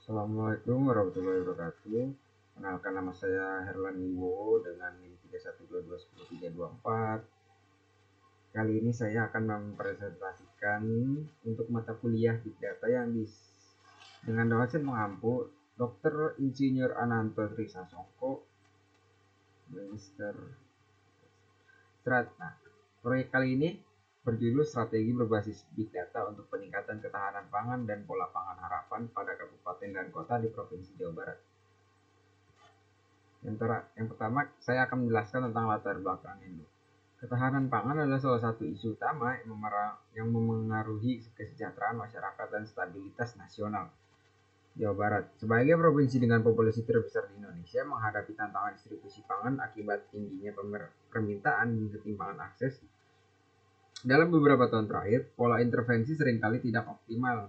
Assalamualaikum warahmatullahi wabarakatuh. Kenalkan, nama saya Herlan Wibowo dengan NIM 31221034. Kali ini saya akan mempresentasikan untuk mata kuliah Big Data yang dengan dosen mengampu Dr. Insinyur Ananto Trisasongko, Magister Strat. Nah, proyek kali ini berjudul Strategi Berbasis Big Data untuk Peningkatan Ketahanan Pangan dan Pola Pangan Harapan pada Kabupaten dan Kota di Provinsi Jawa Barat. Yang pertama, saya akan menjelaskan tentang latar belakangnya dulu. Ketahanan pangan adalah salah satu isu utama yang memengaruhi kesejahteraan masyarakat dan stabilitas nasional Jawa Barat. Sebagai provinsi dengan populasi terbesar di Indonesia, menghadapi tantangan distribusi pangan akibat tingginya permintaan dan ketimpangan akses. Dalam beberapa tahun terakhir, pola intervensi seringkali tidak optimal,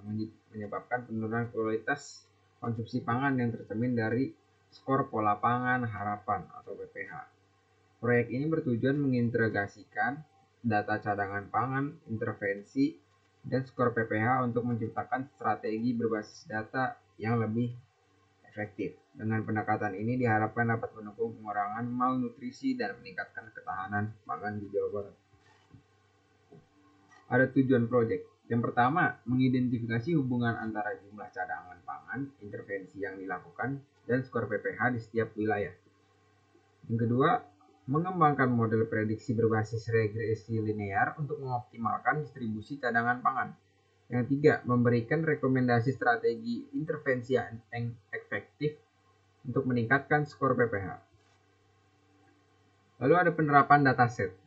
menyebabkan penurunan kualitas konsumsi pangan yang tercermin dari skor pola pangan harapan atau PPH. Proyek ini bertujuan mengintegrasikan data cadangan pangan, intervensi, dan skor PPH untuk menciptakan strategi berbasis data yang lebih efektif. Dengan pendekatan ini diharapkan dapat mendukung pengurangan malnutrisi dan meningkatkan ketahanan pangan di Jawa Barat. Ada tujuan proyek. Yang pertama, mengidentifikasi hubungan antara jumlah cadangan pangan, intervensi yang dilakukan, dan skor PPH di setiap wilayah. Yang kedua, mengembangkan model prediksi berbasis regresi linear untuk mengoptimalkan distribusi cadangan pangan. Yang tiga, memberikan rekomendasi strategi intervensi yang efektif untuk meningkatkan skor PPH. Lalu ada penerapan dataset.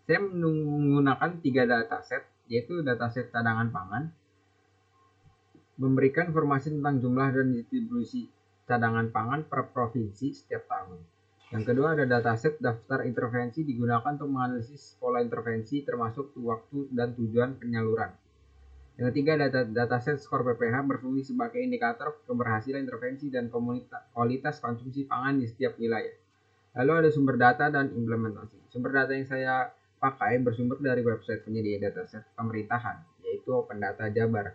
Saya menggunakan 3 dataset, yaitu dataset cadangan pangan, memberikan informasi tentang jumlah dan distribusi cadangan pangan per provinsi setiap tahun. Yang kedua ada dataset daftar intervensi, digunakan untuk menganalisis pola intervensi termasuk waktu dan tujuan penyaluran. Yang ketiga dataset skor PPH berfungsi sebagai indikator keberhasilan intervensi dan kualitas konsumsi pangan di setiap wilayah. Lalu ada sumber data dan implementasi. Sumber data yang saya pakai bersumber dari website penyedia dataset pemerintahan, yaitu Open Data Jabar,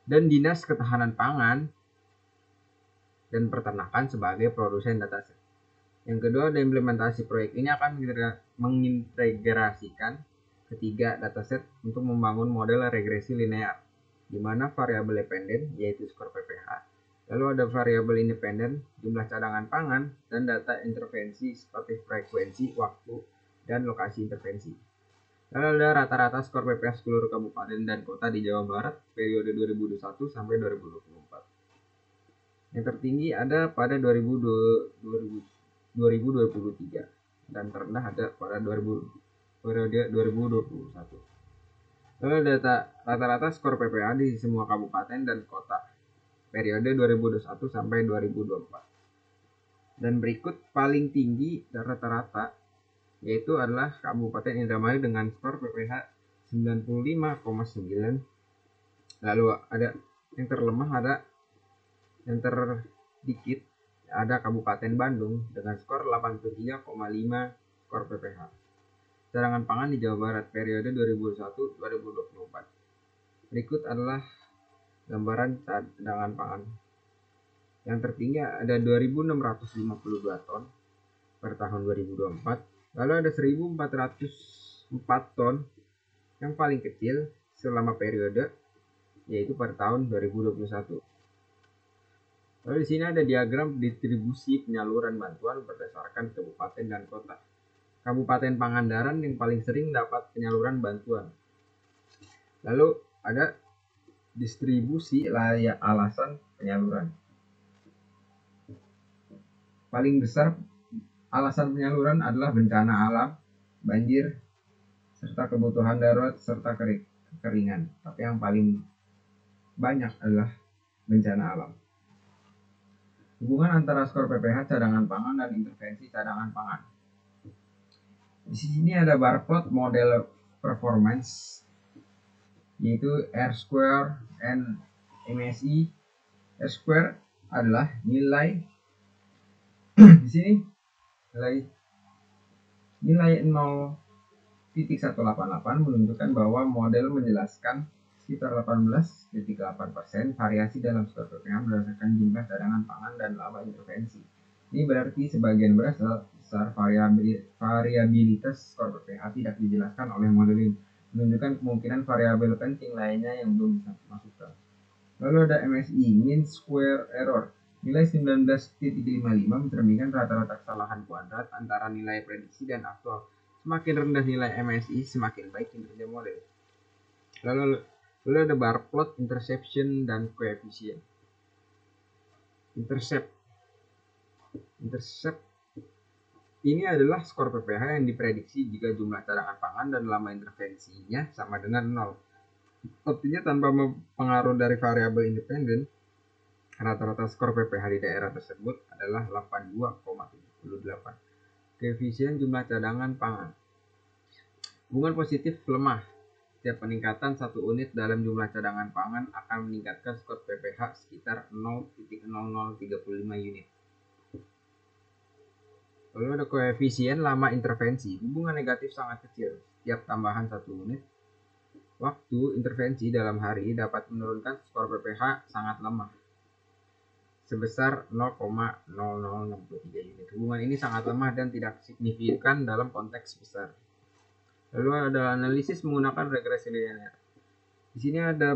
dan Dinas Ketahanan Pangan dan Peternakan sebagai produsen dataset. Yang kedua ada implementasi. Proyek ini akan mengintegrasikan ketiga dataset untuk membangun model regresi linear, di mana variabel dependen yaitu skor PPH, lalu ada variabel independen jumlah cadangan pangan, dan data intervensi seperti frekuensi, waktu, dan lokasi intervensi. Lalu ada rata-rata skor PPH seluruh kabupaten dan kota di Jawa Barat periode 2021 sampai 2024. Yang tertinggi ada pada 2023 dan terendah ada pada periode 2021. Lalu data rata-rata skor PPH di semua kabupaten dan kota periode 2021 sampai 2024. Dan berikut paling tinggi dan rata-rata yaitu adalah Kabupaten Indramayu dengan skor PPH 95,9. Lalu ada yang terlemah, ada yang terdikit, ada Kabupaten Bandung dengan skor 83,5 skor PPH. Cadangan pangan di Jawa Barat periode 2021-2024. Berikut adalah gambaran cadangan pangan. Yang tertinggi ada 2.652 ton per tahun 2024. Lalu ada 1.404 ton yang paling kecil selama periode, yaitu pada tahun 2021. Lalu di sini ada diagram distribusi penyaluran bantuan berdasarkan kabupaten dan kota. Kabupaten Pangandaran yang paling sering dapat penyaluran bantuan. Lalu ada distribusi layak alasan penyaluran. Paling besar alasan penyaluran adalah bencana alam, banjir, serta kebutuhan darurat serta kekeringan. Tapi yang paling banyak adalah bencana alam. Hubungan antara skor PPH cadangan pangan dan intervensi cadangan pangan. Di sini ada bar plot model performance, yaitu R square and MSI. R square adalah nilai di sini nilai 0,188 menunjukkan bahwa model menjelaskan sekitar 18,8%. Variasi dalam skor PPH berdasarkan jumlah cadangan pangan dan laba intervensi. Ini berarti sebagian besar variabilitas skor PPH tidak dijelaskan oleh model ini, menunjukkan kemungkinan variabel penting lainnya yang belum bisa dimasukkan. Lalu ada MSI, mean square error. Nilai 19,55 mencerminkan rata-rata kesalahan kuadrat antara nilai prediksi dan aktual. Semakin rendah nilai MSI, semakin baik kinerja model. Lalu ada bar plot, interception, dan koefisien. Intercept ini adalah skor PPH yang diprediksi jika jumlah cadangan pangan dan lama intervensinya sama dengan 0. Artinya tanpa pengaruh dari variabel independen, rata-rata skor PPH di daerah tersebut adalah 82,78. Koefisien jumlah cadangan pangan. Hubungan positif lemah. Setiap peningkatan 1 unit dalam jumlah cadangan pangan akan meningkatkan skor PPH sekitar 0,0035 unit. Lalu ada koefisien lama intervensi. Hubungan negatif sangat kecil. Setiap tambahan 1 unit waktu intervensi dalam hari dapat menurunkan skor PPH sangat lemah sebesar 0,0063 unit. Hubungan ini sangat lemah dan tidak signifikan dalam konteks besar. Lalu ada analisis menggunakan regresi linear. Di sini ada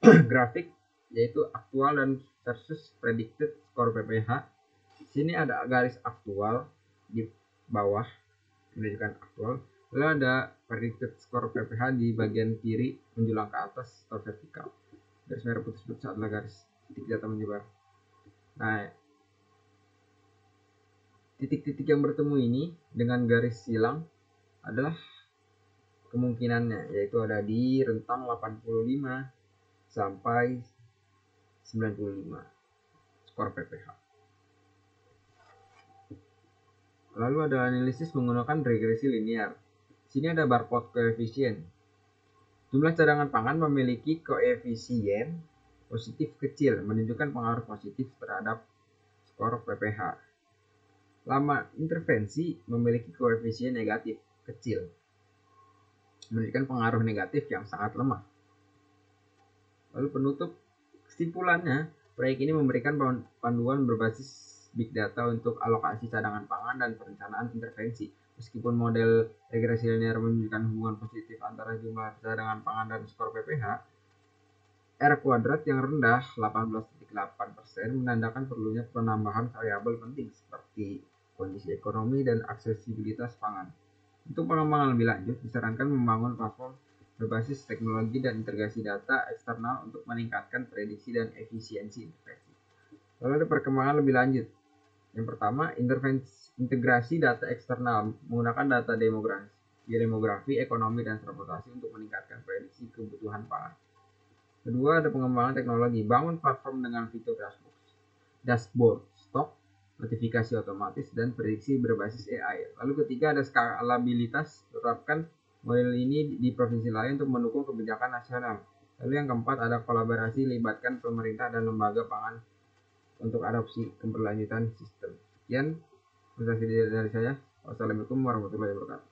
grafik yaitu aktual dan versus predicted skor PPH. Di sini ada garis aktual di bawah menunjukkan aktual. Lalu ada predicted skor PPH di bagian kiri menjulang ke atas atau vertikal. Garis merah putus-putus adalah garis titik data menyebar. Nah, titik-titik yang bertemu ini dengan garis silang adalah kemungkinannya, yaitu ada di rentang 85 sampai 95 skor PPH. Lalu ada analisis menggunakan regresi linear. Di sini ada bar plot koefisien. Jumlah cadangan pangan memiliki koefisien positif kecil, menunjukkan pengaruh positif terhadap skor PPH. Lama intervensi memiliki koefisien negatif kecil, menunjukkan pengaruh negatif yang sangat lemah. Lalu penutup kesimpulannya, proyek ini memberikan panduan berbasis big data untuk alokasi cadangan pangan dan perencanaan intervensi. Meskipun model regresi linear menunjukkan hubungan positif antara jumlah cadangan pangan dan skor PPH, R kuadrat yang rendah 18,8% menandakan perlunya penambahan variabel penting seperti kondisi ekonomi dan aksesibilitas pangan. Untuk pengembangan lebih lanjut, disarankan membangun platform berbasis teknologi dan integrasi data eksternal untuk meningkatkan prediksi dan efisiensi intervensi. Lalu ada perkembangan lebih lanjut. Yang pertama, integrasi data eksternal menggunakan data demografi, ekonomi, dan transportasi untuk meningkatkan prediksi kebutuhan pangan. Kedua, ada pengembangan teknologi, bangun platform dengan fitur dashboard, stok, notifikasi otomatis, dan prediksi berbasis AI. Lalu ketiga, ada skalabilitas, terapkan model ini di provinsi lain untuk mendukung kebijakan nasional. Lalu yang keempat, ada kolaborasi, libatkan pemerintah dan lembaga pangan untuk adopsi keberlanjutan sistem. Sekian, terima kasih dari saya. Wassalamualaikum warahmatullahi wabarakatuh.